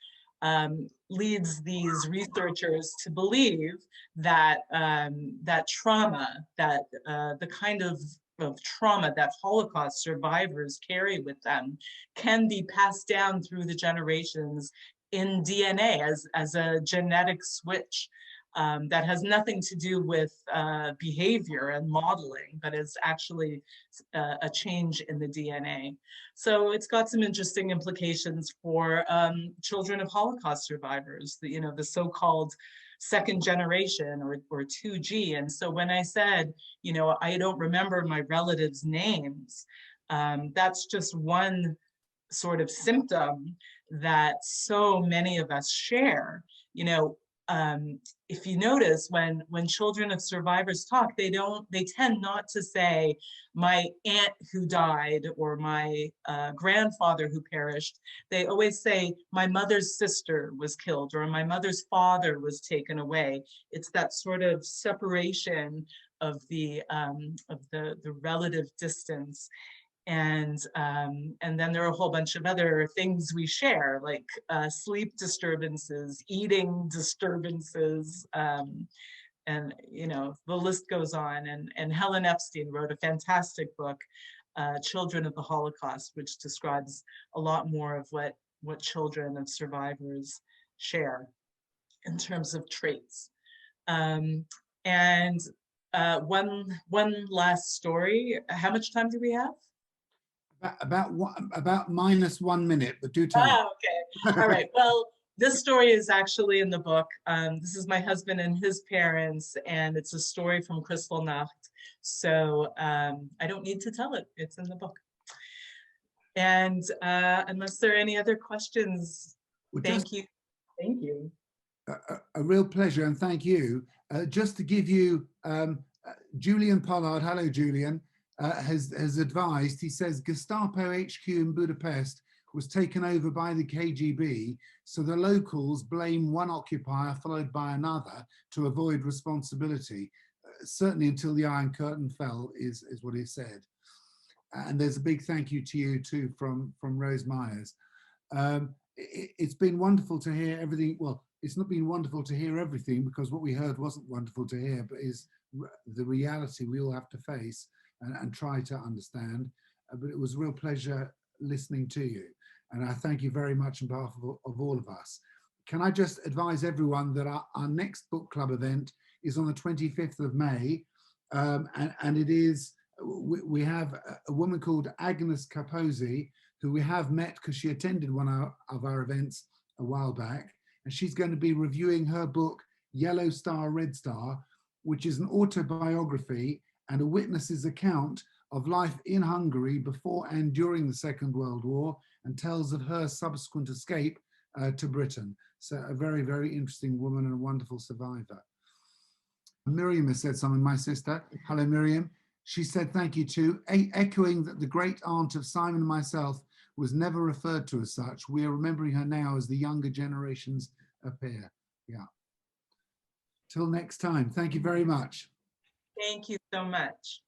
leads these researchers to believe that that trauma, that the kind of trauma that Holocaust survivors carry with them can be passed down through the generations in DNA as a genetic switch. That has nothing to do with behavior and modeling, but is actually a change in the DNA. So it's got some interesting implications for children of Holocaust survivors, the so-called second generation or 2G. And so when I said, I don't remember my relatives' names, that's just one sort of symptom that so many of us share. If you notice, when children of survivors talk, they tend not to say my aunt who died or my grandfather who perished. They always say my mother's sister was killed or my mother's father was taken away. It's that sort of separation of the relative distance. And then there are a whole bunch of other things we share, like sleep disturbances, eating disturbances, and the list goes on. And Helen Epstein wrote a fantastic book, Children of the Holocaust, which describes a lot more of what children of survivors share in terms of traits. And one last story. How much time do we have? About minus 1 minute, but do tell. Okay. All right. Well, this story is actually in the book. This is my husband and his parents, and it's a story from Kristallnacht. So I don't need to tell it. It's in the book. And unless there are any other questions, thank you. Thank you. A real pleasure, and thank you. Just to give you, Julian Pollard, hello Julian, has advised, he says Gestapo HQ in Budapest was taken over by the KGB, so the locals blame one occupier followed by another to avoid responsibility, certainly until the Iron Curtain fell, is what he said. And there's a big thank you to you too from Rose Myers. It's been wonderful to hear everything. Well, it's not been wonderful to hear everything because what we heard wasn't wonderful to hear, but is the reality we all have to face and try to understand. But it was a real pleasure listening to you. And I thank you very much on behalf of all of us. Can I just advise everyone that our next book club event is on the 25th of May. And it is, we have a woman called Agnes Capozzi, who we have met because she attended one of our events a while back. And she's going to be reviewing her book, Yellow Star, Red Star, which is an autobiography and a witness's account of life in Hungary before and during the Second World War, and tells of her subsequent escape to Britain. So a very, very interesting woman and a wonderful survivor. Miriam has said something, my sister. Hello, Miriam. She said, thank you too, echoing that the great aunt of Simon and myself was never referred to as such. We are remembering her now as the younger generations appear. Yeah. Till next time, thank you very much. Thank you so much.